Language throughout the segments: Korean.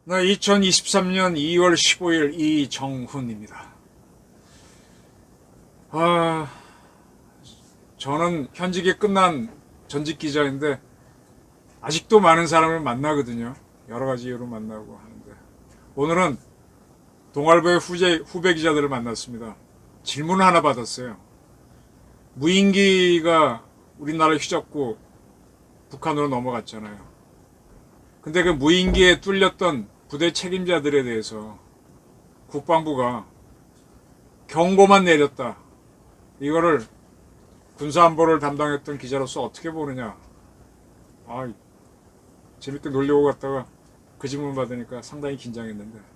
네, 2023년 2월 15일 이정훈입니다. 저는 현직이 끝난 전직 기자인데 아직도 많은 사람을 만나거든요. 여러 가지 이유로 만나고 하는데 오늘은 동아일보의 후배 기자들을 만났습니다. 질문을 하나 받았어요. 무인기가 우리나라를 휘젓고 북한으로 넘어갔잖아요. 근데 그 무인기에 뚫렸던 부대 책임자들에 대해서 국방부가 경고만 내렸다. 이거를 군사안보를 담당했던 기자로서 어떻게 보느냐. 재밌게 놀려고 갔다가 그 질문 받으니까 상당히 긴장했는데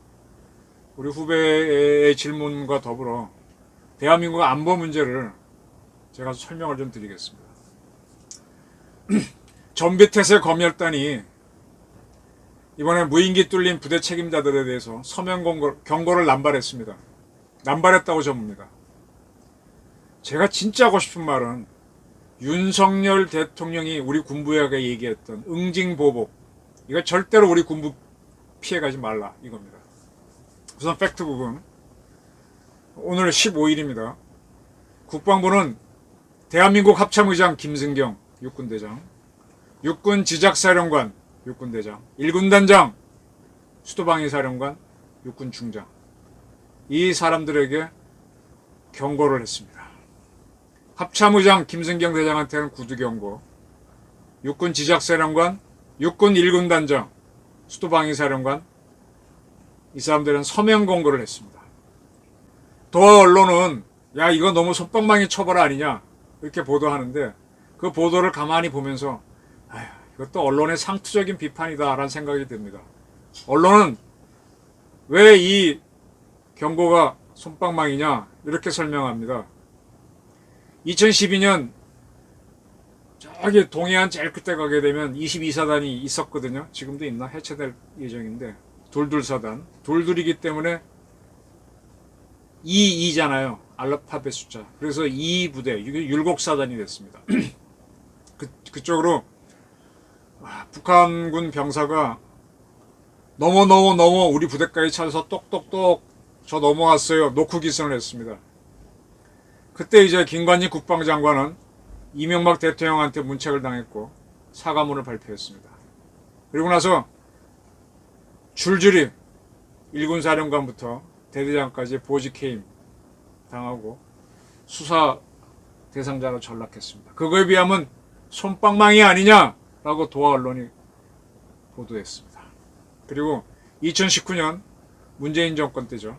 우리 후배의 질문과 더불어 대한민국 안보 문제를 제가 설명을 좀 드리겠습니다. 전비태세 검열단이 이번에 무인기 뚫린 부대 책임자들에 대해서 서면 경고를 남발했습니다. 남발했다고 전부입니다. 제가 진짜 하고 싶은 말은 윤석열 대통령이 우리 군부에게 얘기했던 응징보복, 이거 절대로 우리 군부 피해가지 말라 이겁니다. 우선 팩트 부분, 오늘 15일입니다. 국방부는 대한민국 합참의장 김승경 육군대장, 육군지작사령관 육군대장, 1군단장 수도방위사령관 육군중장, 이 사람들에게 경고를 했습니다. 합참의장 김승경 대장한테는 구두경고, 육군지작사령관, 육군 1군단장 수도방위사령관, 이 사람들은 서면 공고를 했습니다. 도하 언론은 야 이거 너무 솜방망이 처벌 아니냐 이렇게 보도하는데 그 보도를 가만히 보면서 이것도 언론의 상투적인 비판이다라는 생각이 듭니다. 언론은 왜 이 경고가 솜방망이냐 이렇게 설명합니다. 2012년 저기 동해안 제일 끝에 가게 되면 22사단이 있었거든요. 지금도 있나? 해체될 예정인데 돌둘사단, 돌둘이기 때문에 22잖아요. 알파벳 숫자. 그래서 2부대, 율곡사단이 됐습니다. 그쪽으로 북한군 병사가 넘어 우리 부대까지 찾아서 똑똑똑 저 넘어왔어요. 노크 기선을 했습니다. 그때 이제 김관진 국방장관은 이명박 대통령한테 문책을 당했고 사과문을 발표했습니다. 그리고 나서 줄줄이 1군 사령관부터 대대장까지 보직해임 당하고 수사 대상자로 전락했습니다. 그거에 비하면 솜방망이 아니냐라고 도하 언론이 보도했습니다. 그리고 2019년 문재인 정권 때죠.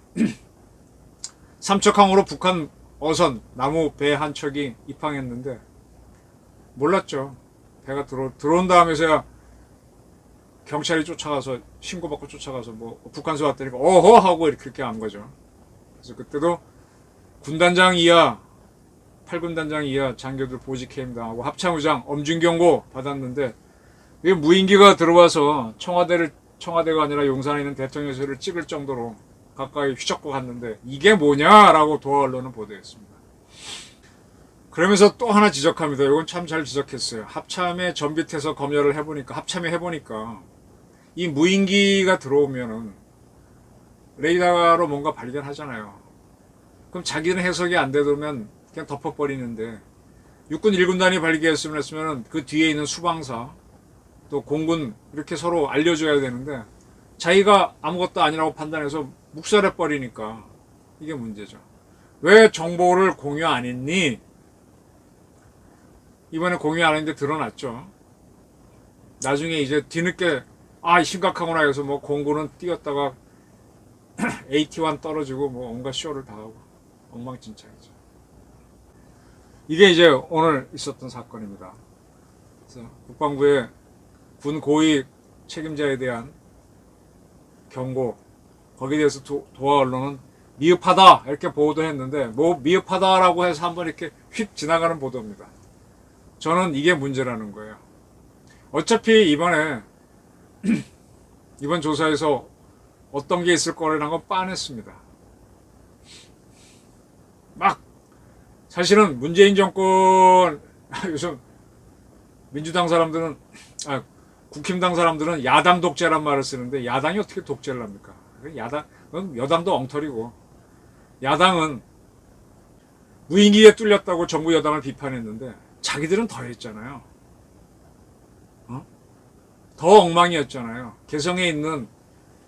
삼척항으로 북한 어선 나무 배 한 척이 입항했는데 몰랐죠. 배가 들어온다 하면서야 경찰이 쫓아가서 신고받고 쫓아가서 뭐 북한서 왔다니까 어허 하고 이렇게 한 거죠. 그래서 그때도 군단장 이하 8군단장 이하 장교들 보직해임 당하고 합참의장 엄중경고 받았는데 왜 무인기가 들어와서 청와대가 아니라 용산에 있는 대통령실을 찍을 정도로 가까이 휘젓고 갔는데 이게 뭐냐라고 도하 언론은 보도했습니다. 그러면서 또 하나 지적합니다. 이건 참 잘 지적했어요. 합참에 전빗해서 검열을 해보니까 합참에 해보니까 이 무인기가 들어오면은 레이더로 뭔가 발견하잖아요. 그럼 자기는 해석이 안 되면 그냥 덮어버리는데 육군 1군단이 발견했으면 그 뒤에 있는 수방사 또 공군 이렇게 서로 알려줘야 되는데 자기가 아무것도 아니라고 판단해서 묵살해버리니까 이게 문제죠. 왜 정보를 공유 안 했니? 이번에 공유 안 했는데 드러났죠. 나중에 이제 뒤늦게 심각하구나 해서 뭐 공군은 뛰었다가 AT1 떨어지고 뭐 온갖 쇼를 다 하고 엉망진창이죠. 이게 이제 오늘 있었던 사건입니다. 그래서 국방부의 군 고위 책임자에 대한 경고, 거기에 대해서 도하 언론은 미흡하다 이렇게 보도했는데 뭐 미흡하다라고 해서 한번 이렇게 휙 지나가는 보도입니다. 저는 이게 문제라는 거예요. 어차피 이번 조사에서 어떤 게 있을 거라는 건 빤했습니다. 사실은 문재인 정권 요즘 민주당 사람들은 국힘당 사람들은 야당 독재란 말을 쓰는데 야당이 어떻게 독재를 합니까? 여당도 엉터리고 야당은 무인기에 뚫렸다고 정부 여당을 비판했는데 자기들은 더 했잖아요. 더 엉망이었잖아요. 개성에 있는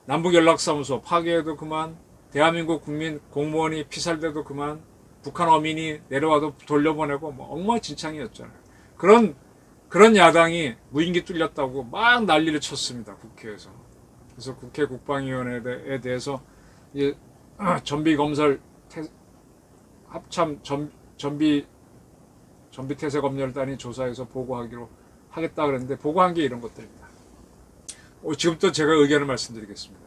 남북연락사무소 파괴해도 그만, 대한민국 국민 공무원이 피살돼도 그만, 북한 어민이 내려와도 돌려보내고 뭐 엉망진창이었잖아요. 그런 야당이 무인기 뚫렸다고 막 난리를 쳤습니다. 국회에서. 그래서 국회 국방위원회에 대해서 이제 전비검설 합참 전비태세검열단이 조사해서 보고하기로 하겠다 그랬는데 보고한 게 이런 것들입니다. 지금부터 제가 의견을 말씀드리겠습니다.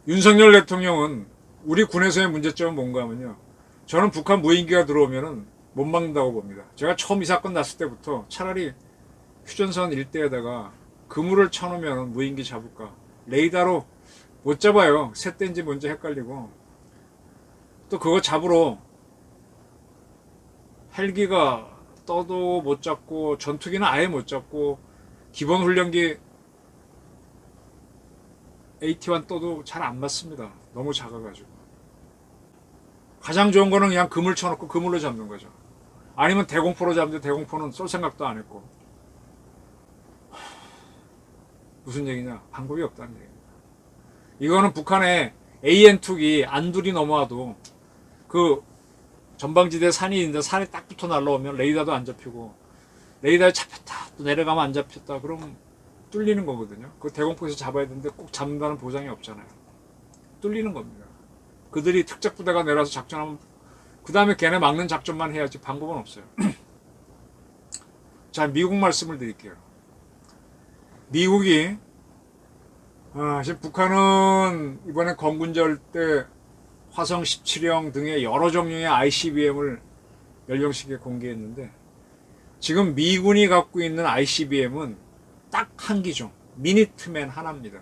윤석열 대통령은 우리 군에서의 문제점은 뭔가 하면요. 저는 북한 무인기가 들어오면은 못 막는다고 봅니다. 제가 처음 이 사건 났을 때부터 차라리 휴전선 일대에다가 그물을 쳐놓으면 무인기 잡을까. 레이더로 못 잡아요. 새 땐지 뭔지 헷갈리고. 또 그거 잡으러 헬기가 떠도 못 잡고 전투기는 아예 못 잡고 기본 훈련기 AT-1 떠도 잘 안 맞습니다. 너무 작아가지고. 가장 좋은 거는 그냥 그물 쳐놓고 그물로 잡는 거죠. 아니면 대공포로 잡는데 대공포는 쏠 생각도 안 했고. 무슨 얘기냐? 방법이 없다는 얘기입니다. 이거는 북한의 AN2기 안둘이 넘어와도 그 전방지대 산이 있는데 산에 딱 붙어 날라오면 레이더도 안 잡히고 레이더에 잡혔다 또 내려가면 안 잡혔다 그럼 뚫리는 거거든요. 그 대공포에서 잡아야 되는데 꼭 잡는다는 보장이 없잖아요. 뚫리는 겁니다. 그들이 특작부대가 내려와서 작전하면 그 다음에 걔네 막는 작전만 해야지 방법은 없어요. 자, 미국 말씀을 드릴게요. 미국이 지금 북한은 이번에 건군절 때 화성 17형 등의 여러 종류의 ICBM을 연령식에 공개했는데 지금 미군이 갖고 있는 ICBM은 딱 한 기종, 미니트맨 하나입니다.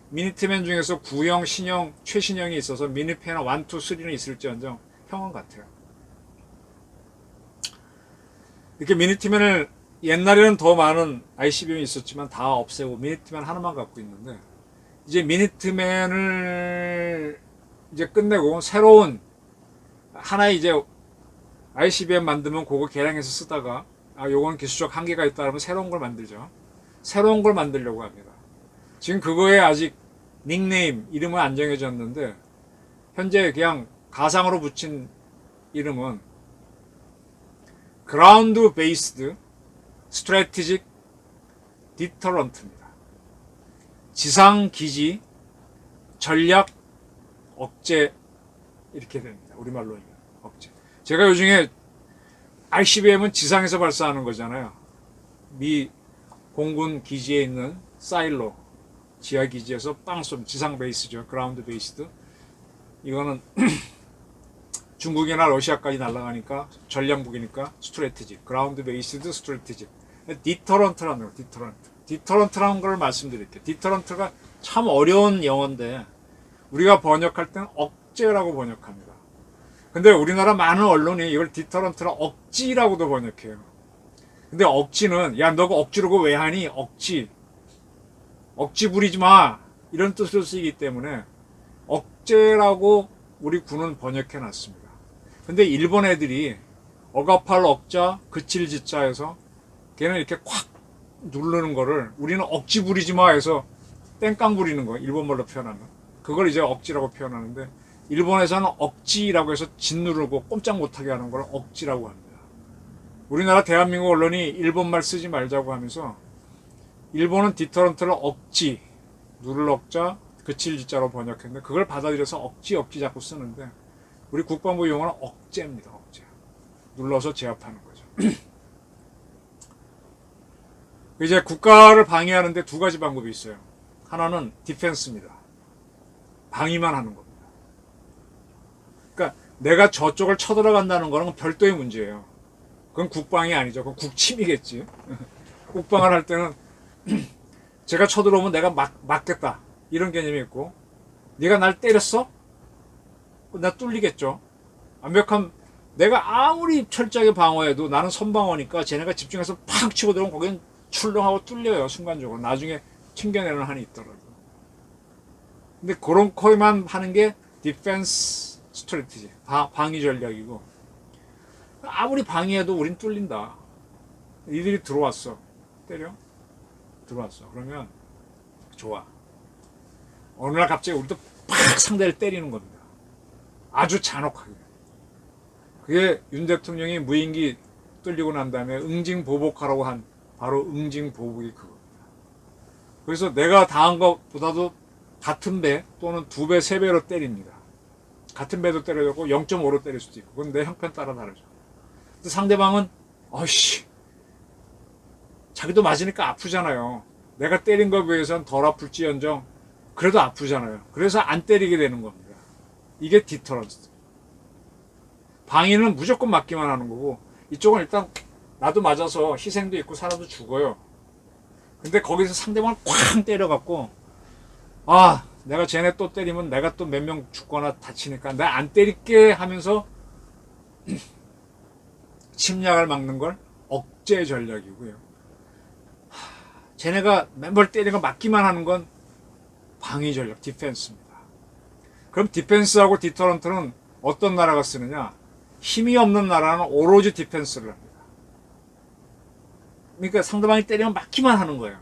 미니트맨 중에서 구형, 신형, 최신형이 있어서 미니트맨 1, 2, 3는 있을지언정 형은 같아요. 이렇게 미니트맨을 옛날에는 더 많은 ICBM이 있었지만 다 없애고 미니트맨 하나만 갖고 있는데 이제 미니트맨을 이제 끝내고 새로운 하나의 이제 ICBM 만들면 그거 개량해서 쓰다가 요건 기술적 한계가 있다 그러면 새로운 걸 만들죠. 새로운 걸 만들려고 합니다. 지금 그거에 아직 닉네임, 이름은 안 정해졌는데 현재 그냥 가상으로 붙인 이름은 Ground Based Strategic Deterrent입니다. 지상기지 전략 억제 이렇게 됩니다. 우리말로 억제. 제가 요즘에 ICBM은 지상에서 발사하는 거잖아요. 미 공군 기지에 있는 사일로 지하 기지에서 빵 쏘면 지상 베이스죠. 그라운드 베이스드. 이거는 중국이나 러시아까지 날아가니까 전략무기니까 스트래티지. 그라운드 베이스드 스트래티지. 디터런트라는 거. 디터런트라는 걸 말씀드릴게요. 디터런트가 참 어려운 영어인데 우리가 번역할 때는 억제라고 번역합니다. 근데 우리나라 많은 언론이 이걸 디터런트라 억지라고도 번역해요. 근데 억지는 야 너가 억지로고 왜 하니? 억지 부리지 마 이런 뜻으로 쓰이기 때문에 억제라고 우리 군은 번역해 놨습니다. 근데 일본 애들이 억압할 억자 그칠 지자에서 걔는 이렇게 콱 누르는 거를 우리는 억지 부리지 마 해서 땡깡 부리는 거 일본말로 표현하면 그걸 이제 억지라고 표현하는데 일본에서는 억지라고 해서 짓누르고 꼼짝 못하게 하는 걸 억지라고 합니다. 우리나라 대한민국 언론이 일본말 쓰지 말자고 하면서 일본은 디터런트를 억지, 누를 억자, 그칠 지자로 번역했는데 그걸 받아들여서 억지 자꾸 쓰는데 우리 국방부 용어는 억제입니다. 억제. 눌러서 제압하는 거죠. 이제 국가를 방해하는데 두 가지 방법이 있어요. 하나는 디펜스입니다. 방위만 하는 겁니다. 그러니까 내가 저쪽을 쳐들어간다는 거는 별도의 문제예요. 그건 국방이 아니죠. 그건 국침이겠지. 국방을 할 때는 제가 쳐들어오면 내가 막겠다. 이런 개념이 있고 네가 날 때렸어? 나 뚫리겠죠. 완벽한 내가 아무리 철저하게 방어해도 나는 선방어니까 쟤네가 집중해서 팍 치고 들어오면 거기는 출렁하고 뚫려요. 순간적으로. 나중에 튕겨내는 한이 있더라도. 근데 그런 거에만 하는 게 디펜스 스트래티지. 방위 전략이고. 아무리 방위해도 우린 뚫린다. 이들이 들어왔어. 때려? 들어왔어. 그러면 좋아. 어느 날 갑자기 우리도 팍 상대를 때리는 겁니다. 아주 잔혹하게. 그게 윤 대통령이 무인기 뚫리고 난 다음에 응징보복하라고 한 바로 응징보복이 그겁니다. 그래서 내가 당한 것보다도 같은 배 또는 2배, 3배로 때립니다. 같은 배도 때려졌고 0.5로 때릴 수도 있고 그건 내 형편 따라 다르죠. 근데 상대방은 어이씨 자기도 맞으니까 아프잖아요. 내가 때린 거에 비해서는 덜 아플지언정 그래도 아프잖아요. 그래서 안 때리게 되는 겁니다. 이게 디터런스. 방위는 무조건 맞기만 하는 거고 이쪽은 일단 나도 맞아서 희생도 있고 사람도 죽어요. 근데 거기서 상대방을 쾅 때려갖고 아 내가 쟤네 또 때리면 내가 또 몇 명 죽거나 다치니까 내가 안 때릴게 하면서 침략을 막는 걸 억제 전략이고요. 쟤네가 맨발 때리는 거 맞기만 하는 건 방위 전략, 디펜스입니다. 그럼 디펜스하고 디터런트는 어떤 나라가 쓰느냐? 힘이 없는 나라는 오로지 디펜스를 합니다. 그러니까 상대방이 때리면 맞기만 하는 거예요.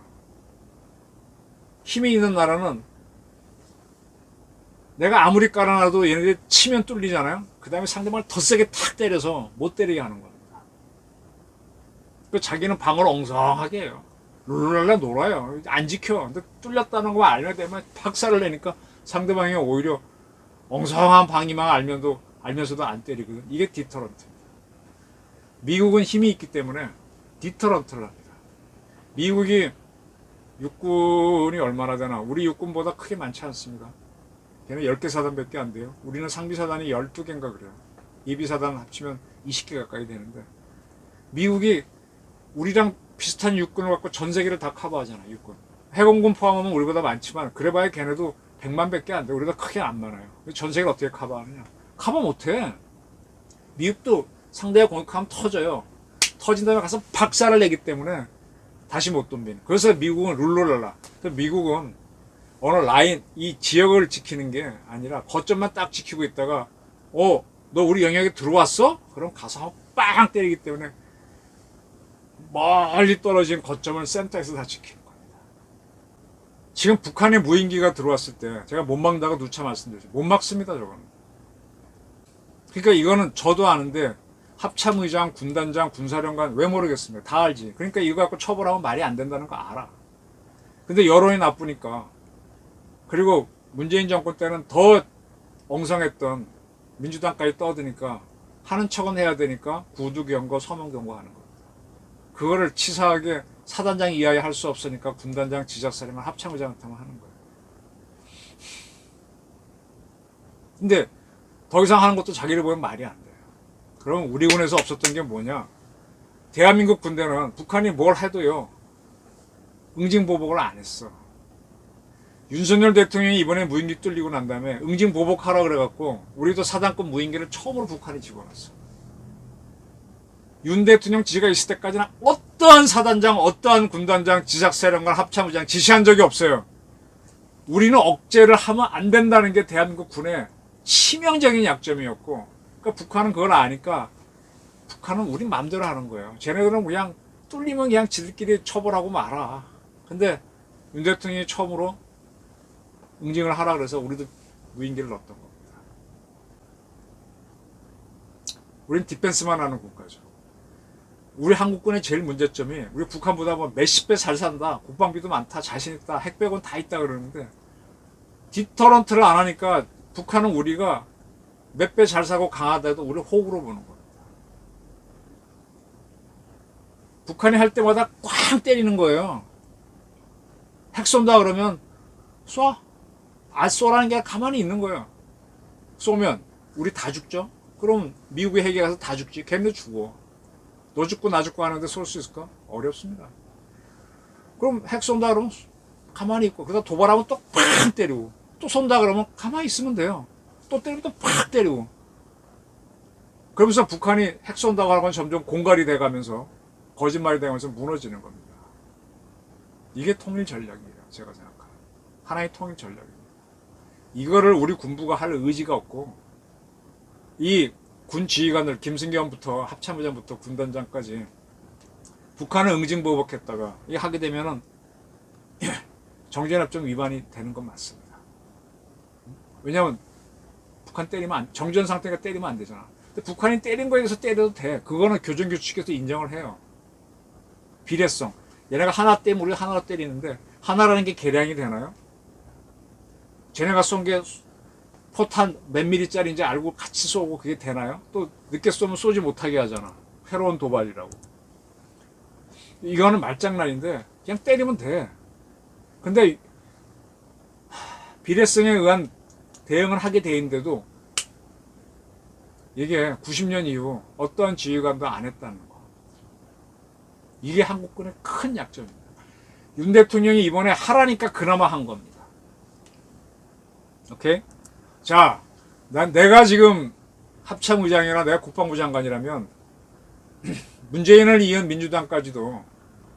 힘이 있는 나라는 내가 아무리 깔아놔도 얘네들이 치면 뚫리잖아요. 그 다음에 상대방을 더 세게 탁 때려서 못 때리게 하는 겁니다. 그 자기는 방어를 엉성하게 해요. 룰랄라 놀아요. 안 지켜. 근데 뚫렸다는 거 알면 되면 박살을 내니까 상대방이 오히려 엉성한 방위만 알면서도 안 때리거든. 이게 디터런트입니다. 미국은 힘이 있기 때문에 디터런트를 합니다. 미국이 육군이 얼마나 되나? 우리 육군보다 크게 많지 않습니다. 걔는 10개 사단밖에 안 돼요. 우리는 상비 사단이 12개인가 그래요. 예비 사단 합치면 20개 가까이 되는데 미국이 우리랑 비슷한 육군을 갖고 전 세계를 다 커버하잖아. 육군. 해공군 포함하면 우리보다 많지만 그래봐야 걔네도 100만 밖에 안 돼. 우리보다 크게 안 많아요. 전 세계를 어떻게 커버하느냐? 커버 못해. 미국도 상대가 공격하면 터져요. 터진 다음에 가서 박살을 내기 때문에 다시 못 덤비는. 그래서 미국은 룰루랄라. 미국은 어느 라인, 이 지역을 지키는 게 아니라 거점만 딱 지키고 있다가 너 우리 영역에 들어왔어? 그럼 가서 빵 때리기 때문에 멀리 떨어진 거점을 센터에서 다 지키는 겁니다. 지금 북한의 무인기가 들어왔을 때 제가 못 막다가 누차 말씀드렸죠. 못 막습니다. 저거는. 그러니까 이거는 저도 아는데 합참의장, 군단장, 군사령관 왜 모르겠습니다. 다 알지. 그러니까 이거 갖고 처벌하면 말이 안 된다는 거 알아. 근데 여론이 나쁘니까 그리고 문재인 정권 때는 더 엉성했던 민주당까지 떠드니까 하는 척은 해야 되니까 구두경고, 서명경고 하는 겁니다. 그거를 치사하게 사단장 이하에 할 수 없으니까 군단장, 지작사령관, 합참의장한테만 하는 거예요. 근데 더 이상 하는 것도 자기를 보면 말이 안 돼요. 그럼 우리 군에서 없었던 게 뭐냐? 대한민국 군대는 북한이 뭘 해도요 응징보복을 안 했어. 윤석열 대통령이 이번에 무인기 뚫리고 난 다음에 응징보복하라 그래갖고 우리도 사단급 무인기를 처음으로 북한이 집어넣었어. 윤 대통령 지가 있을 때까지는 어떠한 사단장, 어떠한 군단장, 지작사령관, 합참의장 지시한 적이 없어요. 우리는 억제를 하면 안 된다는 게 대한민국 군의 치명적인 약점이었고, 그러니까 북한은 그걸 아니까 북한은 우리 마음대로 하는 거예요. 쟤네들은 그냥 뚫리면 그냥 지들끼리 처벌하고 말아. 근데 윤 대통령이 처음으로 응징을 하라 그래서 우리도 무인기를 넣었던 겁니다. 우린 디펜스만 하는 국가죠. 우리 한국군의 제일 문제점이 우리 북한보다 뭐 몇십 배 잘 산다, 국방비도 많다, 자신 있다, 핵백은 다 있다 그러는데 디터런트를 안 하니까 북한은 우리가 몇 배 잘 사고 강하다해도 우리 호구로 보는 겁니다. 북한이 할 때마다 꽝 때리는 거예요. 핵 쏜다 그러면 쏴. 쏘라는 게 가만히 있는 거예요. 쏘면 우리 다 죽죠. 그럼 미국의 핵에 가서 다 죽지. 걔네 죽어. 너 죽고 나 죽고 하는데 쏠 수 있을까? 어렵습니다. 그럼 핵 쏜다 그러면 가만히 있고, 그러다 도발하면 또 팍 때리고, 또 쏜다 그러면 가만히 있으면 돼요. 또 때리면 또 팍 때리고. 그러면서 북한이 핵 쏜다고 하는 건 점점 공갈이 돼가면서 거짓말이 돼가면서 무너지는 겁니다. 이게 통일 전략이에요. 제가 생각하는 하나의 통일 전략입니다. 이거를 우리 군부가 할 의지가 없고 이 군 지휘관들 김승겸부터 합참의장부터 군단장까지 북한을 응징보복했다가 이 하게 되면은 정전협정 위반이 되는 건 맞습니다. 왜냐하면 북한 때리면 정전 상태가 때리면 안 되잖아. 근데 북한이 때린 거에 대해서 때려도 돼. 그거는 교정규칙에서 인정을 해요. 비례성. 얘네가 하나 때문에 우리가 하나로 때리는데 하나라는 게 계량이 되나요? 쟤네가 쏜 게 포탄 몇 미리짜리인지 알고 같이 쏘고 그게 되나요? 또 늦게 쏘면 쏘지 못하게 하잖아. 새로운 도발이라고. 이거는 말장난인데 그냥 때리면 돼. 근데 비례성에 의한 대응을 하게 돼 있는데도 이게 90년 이후 어떠한 지휘관도 안 했다는 거. 이게 한국군의 큰 약점입니다. 윤 대통령이 이번에 하라니까 그나마 한 겁니다. 오케이? 자, 내가 지금 합참의장이나 내가 국방부 장관이라면 문재인을 이은 민주당까지도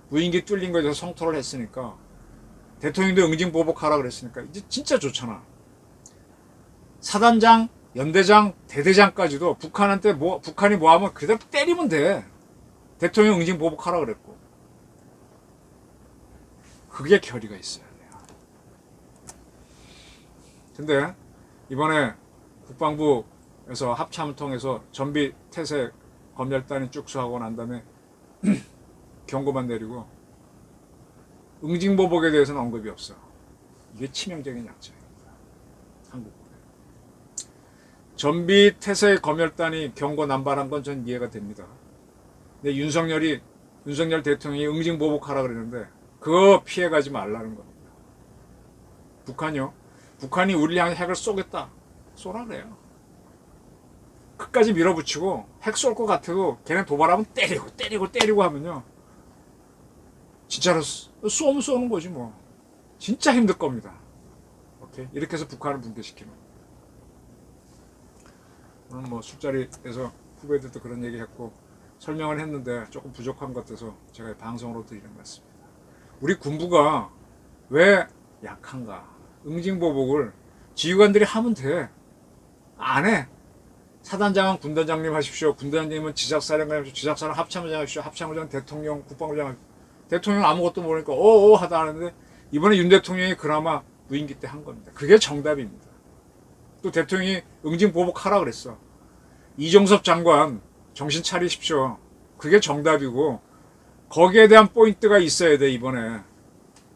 무인기 뚫린 거에 대해서 성토를 했으니까 대통령도 응징보복하라 그랬으니까 이제 진짜 좋잖아. 사단장, 연대장, 대대장까지도 북한이 뭐 하면 그대로 때리면 돼. 대통령 응징보복하라 그랬고. 그게 결의가 있어야 돼요. 근데 이번에 국방부에서 합참을 통해서 전비 태세 검열단이 쭉수하고 난 다음에 경고만 내리고 응징보복에 대해서는 언급이 없어. 이게 치명적인 약점입니다. 한국군에. 전비 태세 검열단이 경고 남발한 건 전 이해가 됩니다. 근데 윤석열 대통령이 응징보복하라 그랬는데 그거 피해가지 말라는 겁니다. 북한이 우리를 향해 핵을 쏘겠다. 쏘라 그래요. 끝까지 밀어붙이고 핵 쏠 것 같아도 걔네 도발하면 때리고 하면요. 진짜로 쏘면 쏘는 거지 뭐. 진짜 힘들 겁니다. 오케이? 이렇게 해서 북한을 붕괴시키는. 오늘 뭐 술자리에서 후배들도 그런 얘기 했고 설명을 했는데 조금 부족한 것 같아서 제가 방송으로 드리는 것 같습니다. 우리 군부가 왜 약한가? 응징보복을 지휘관들이 하면 돼. 안 해. 사단장은 군단장님 하십시오. 군단장님은 지작사령관 하십시오. 지작사령 합참의장 하십시오. 합참의장 대통령, 국방부장 하십시오. 대통령 아무것도 모르니까 어어 하다 하는데 이번에 윤 대통령이 그나마 무인기 때 한 겁니다. 그게 정답입니다. 또 대통령이 응징보복하라 그랬어. 이종섭 장관 정신 차리십시오. 그게 정답이고 거기에 대한 포인트가 있어야 돼. 이번에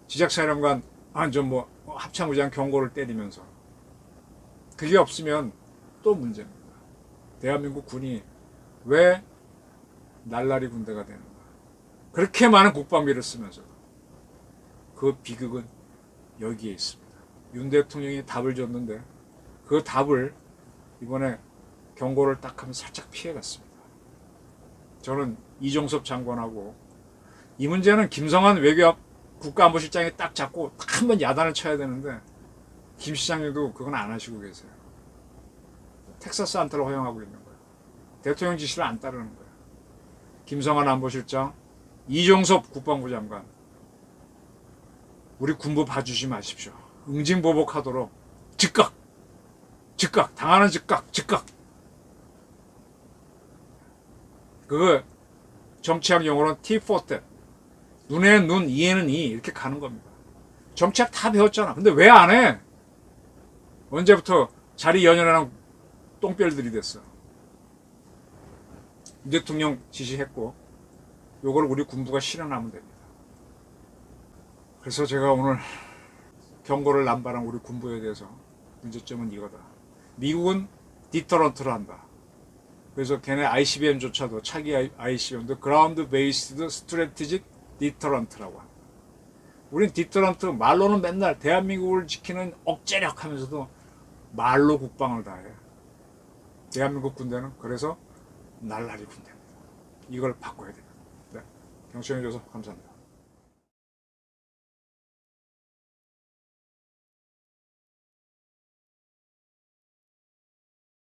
지작사령관 합참의장 경고를 때리면서 그게 없으면 또 문제입니다. 대한민국 군이 왜 날라리 군대가 되는가? 그렇게 많은 국방비를 쓰면서 그 비극은 여기에 있습니다. 윤 대통령이 답을 줬는데 그 답을 이번에 경고를 딱 하면 살짝 피해갔습니다. 저는 이종섭 장관하고 이 문제는 김성한 국가안보실장이 딱 잡고 딱 한 번 야단을 쳐야 되는데 김 시장님도 그건 안 하시고 계세요. 텍사스 안타를 허용하고 있는 거예요. 대통령 지시를 안 따르는 거예요. 김성한 안보실장, 이종섭 국방부 장관, 우리 군부 봐주지 마십시오. 응징보복하도록 즉각 당하는 즉각 그거 정치학 용어로는 T4때 눈에는 눈, 이에는 이 이렇게 가는 겁니다. 정치학 다 배웠잖아. 근데 왜 안 해? 언제부터 자리 연연하는 똥별들이 됐어. 윤 대통령 지시했고 요걸 우리 군부가 실현하면 됩니다. 그래서 제가 오늘 경고를 남발한 우리 군부에 대해서 문제점은 이거다. 미국은 디터런트를 한다. 그래서 걔네 ICBM조차도 차기 ICBM도 그라운드 베이스드 스트래티직 디터런트라고 합니다. 우린 디터런트 말로는 맨날 대한민국을 지키는 억제력 하면서도 말로 국방을 다 해. 대한민국 군대는 그래서 날라리 군대입니다. 이걸 바꿔야 됩니다. 네. 경청해줘서 감사합니다.